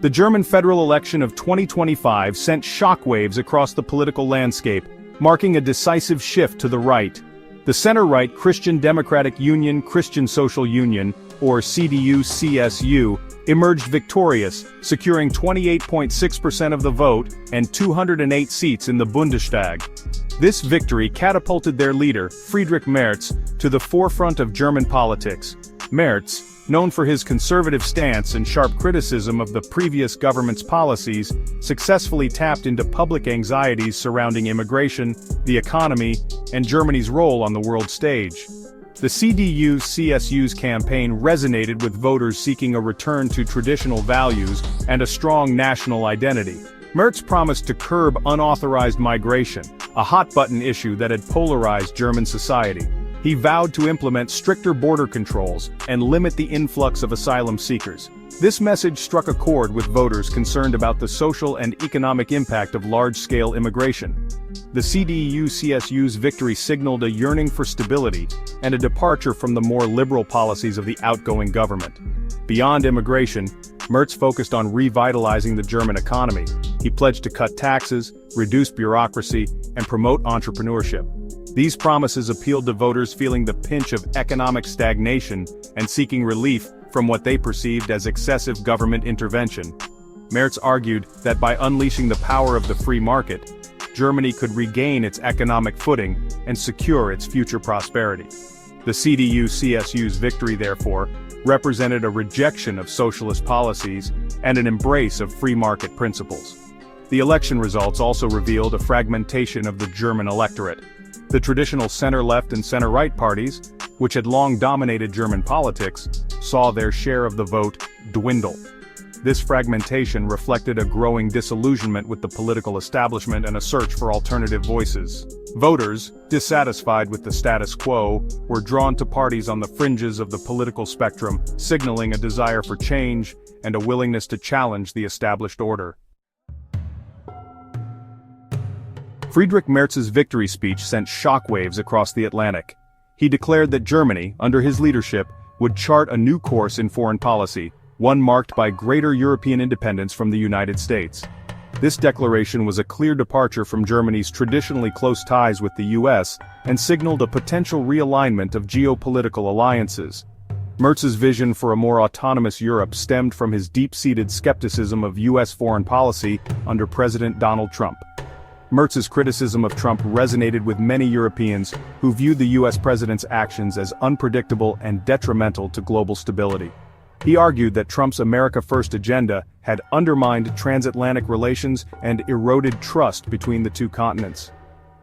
The German federal election of 2025 sent shockwaves across the political landscape, marking a decisive shift to the right. The center-right Christian Democratic Union Christian Social Union, or CDU-CSU, emerged victorious, securing 28.6% of the vote and 208 seats in the Bundestag. This victory catapulted their leader, Friedrich Merz, to the forefront of German politics. Merz, known for his conservative stance and sharp criticism of the previous government's policies, successfully tapped into public anxieties surrounding immigration, the economy, and Germany's role on the world stage. The CDU-CSU's campaign resonated with voters seeking a return to traditional values and a strong national identity. Merz promised to curb unauthorized migration, a hot-button issue that had polarized German society. He vowed to implement stricter border controls and limit the influx of asylum seekers. This message struck a chord with voters concerned about the social and economic impact of large-scale immigration. The CDU-CSU's victory signaled a yearning for stability and a departure from the more liberal policies of the outgoing government. Beyond immigration, Merz focused on revitalizing the German economy. He pledged to cut taxes, reduce bureaucracy, and promote entrepreneurship. These promises appealed to voters feeling the pinch of economic stagnation and seeking relief from what they perceived as excessive government intervention. Merz argued that by unleashing the power of the free market, Germany could regain its economic footing and secure its future prosperity. The CDU-CSU's victory, therefore, represented a rejection of socialist policies and an embrace of free market principles. The election results also revealed a fragmentation of the German electorate. The traditional center-left and center-right parties, which had long dominated German politics, saw their share of the vote dwindle. This fragmentation reflected a growing disillusionment with the political establishment and a search for alternative voices. Voters, dissatisfied with the status quo, were drawn to parties on the fringes of the political spectrum, signaling a desire for change and a willingness to challenge the established order. Friedrich Merz's victory speech sent shockwaves across the Atlantic. He declared that Germany, under his leadership, would chart a new course in foreign policy, one marked by greater European independence from the United States. This declaration was a clear departure from Germany's traditionally close ties with the US and signaled a potential realignment of geopolitical alliances. Merz's vision for a more autonomous Europe stemmed from his deep-seated skepticism of US foreign policy under President Donald Trump. Merz's criticism of Trump resonated with many Europeans who viewed the US president's actions as unpredictable and detrimental to global stability. He argued that Trump's America First agenda had undermined transatlantic relations and eroded trust between the two continents.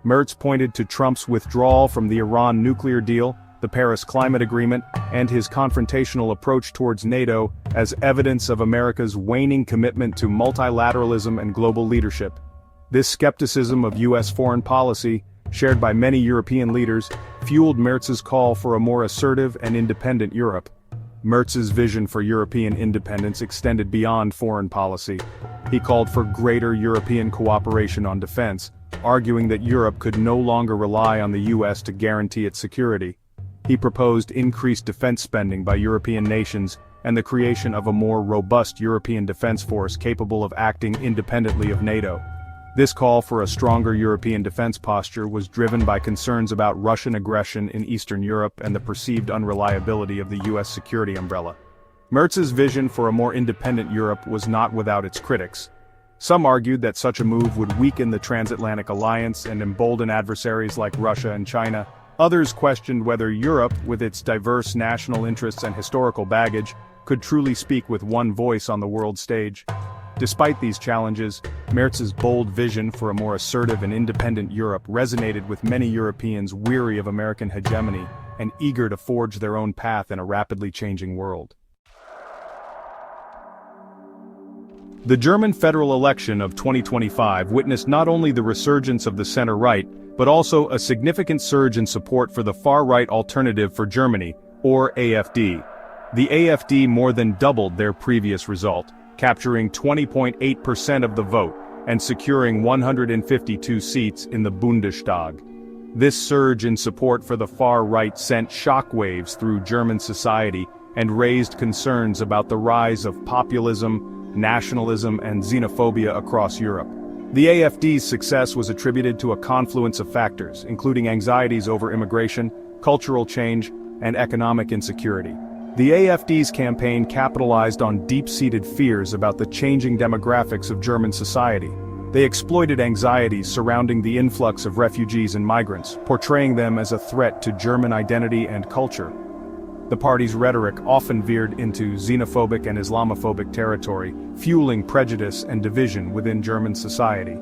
Merz pointed to Trump's withdrawal from the Iran nuclear deal, the Paris Climate Agreement, and his confrontational approach towards NATO as evidence of America's waning commitment to multilateralism and global leadership. This skepticism of US foreign policy, shared by many European leaders, fueled Merz's call for a more assertive and independent Europe. Merz's vision for European independence extended beyond foreign policy. He called for greater European cooperation on defense, arguing that Europe could no longer rely on the US to guarantee its security. He proposed increased defense spending by European nations and the creation of a more robust European defense force capable of acting independently of NATO. This call for a stronger European defense posture was driven by concerns about Russian aggression in Eastern Europe and the perceived unreliability of the US security umbrella. Merz's vision for a more independent Europe was not without its critics. Some argued that such a move would weaken the transatlantic alliance and embolden adversaries like Russia and China. Others questioned whether Europe, with its diverse national interests and historical baggage, could truly speak with one voice on the world stage. Despite these challenges, Merz's bold vision for a more assertive and independent Europe resonated with many Europeans weary of American hegemony and eager to forge their own path in a rapidly changing world. The German federal election of 2025 witnessed not only the resurgence of the center-right, but also a significant surge in support for the far-right Alternative for Germany, or AfD. The AfD more than doubled their previous result, capturing 20.8% of the vote and securing 152 seats in the Bundestag. This surge in support for the far right sent shockwaves through German society and raised concerns about the rise of populism, nationalism, and xenophobia across Europe. The AfD's success was attributed to a confluence of factors, including anxieties over immigration, cultural change, and economic insecurity. The AfD's campaign capitalized on deep-seated fears about the changing demographics of German society. They exploited anxieties surrounding the influx of refugees and migrants, portraying them as a threat to German identity and culture. The party's rhetoric often veered into xenophobic and Islamophobic territory, fueling prejudice and division within German society.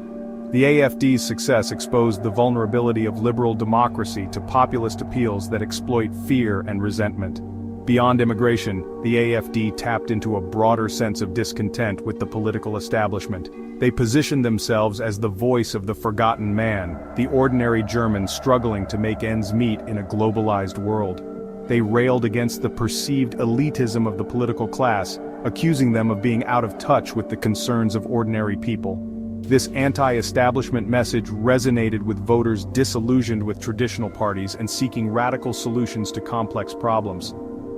The AfD's success exposed the vulnerability of liberal democracy to populist appeals that exploit fear and resentment. Beyond immigration, the AfD tapped into a broader sense of discontent with the political establishment. They positioned themselves as the voice of the forgotten man, the ordinary German struggling to make ends meet in a globalized world. They railed against the perceived elitism of the political class, accusing them of being out of touch with the concerns of ordinary people. This anti-establishment message resonated with voters disillusioned with traditional parties and seeking radical solutions to complex problems.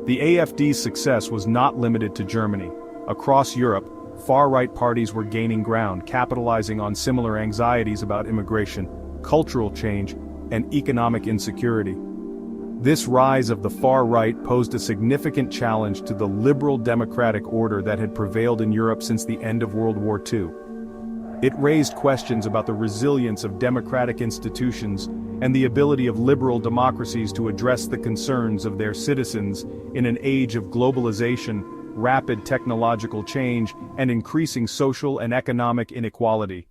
The AfD's success was not limited to Germany. Across Europe, far-right parties were gaining ground, capitalizing on similar anxieties about immigration, cultural change, and economic insecurity. This rise of the far right posed a significant challenge to the liberal democratic order that had prevailed in Europe since the end of World War II. It raised questions about the resilience of democratic institutions and the ability of liberal democracies to address the concerns of their citizens in an age of globalization, rapid technological change, and increasing social and economic inequality.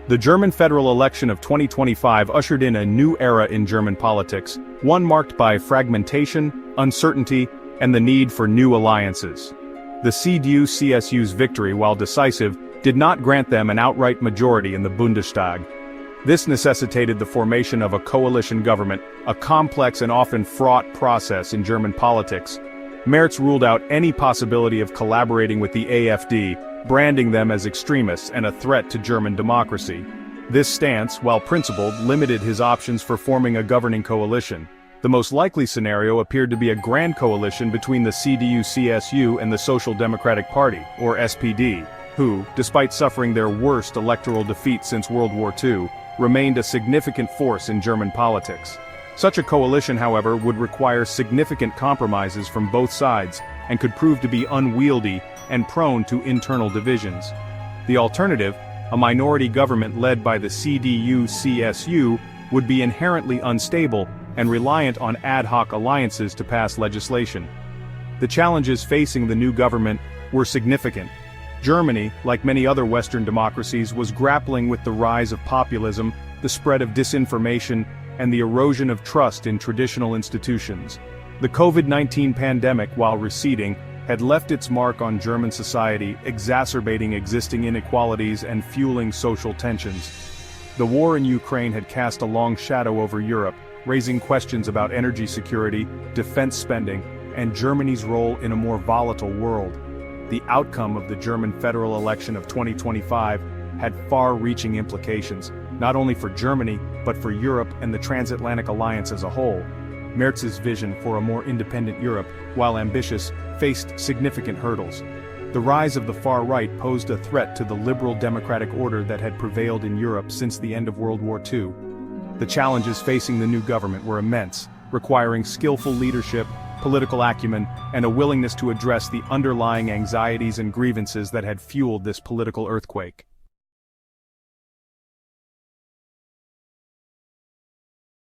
The German federal election of 2025 ushered in a new era in German politics, one marked by fragmentation, uncertainty, and the need for new alliances. The CDU-CSU's victory, while decisive, did not grant them an outright majority in the Bundestag. This necessitated the formation of a coalition government, a complex and often fraught process in German politics. Merz ruled out any possibility of collaborating with the AfD, branding them as extremists and a threat to German democracy. This stance, while principled, limited his options for forming a governing coalition. The most likely scenario appeared to be a grand coalition between the CDU-CSU and the Social Democratic Party, or SPD, who, despite suffering their worst electoral defeat since World War II, remained a significant force in German politics. Such a coalition, however, would require significant compromises from both sides, and could prove to be unwieldy and prone to internal divisions. The alternative, a minority government led by the CDU-CSU, would be inherently unstable and reliant on ad hoc alliances to pass legislation. The challenges facing the new government were significant. Germany, like many other Western democracies, was grappling with the rise of populism, the spread of disinformation, and the erosion of trust in traditional institutions. The COVID-19 pandemic, while receding, had left its mark on German society, exacerbating existing inequalities and fueling social tensions. The war in Ukraine had cast a long shadow over Europe, raising questions about energy security, defense spending, and Germany's role in a more volatile world. The outcome of the German federal election of 2025 had far-reaching implications, not only for Germany, but for Europe and the transatlantic alliance as a whole. Merz's vision for a more independent Europe, while ambitious, faced significant hurdles. The rise of the far right posed a threat to the liberal democratic order that had prevailed in Europe since the end of World War II. The challenges facing the new government were immense, requiring skillful leadership, political acumen, and a willingness to address the underlying anxieties and grievances that had fueled this political earthquake.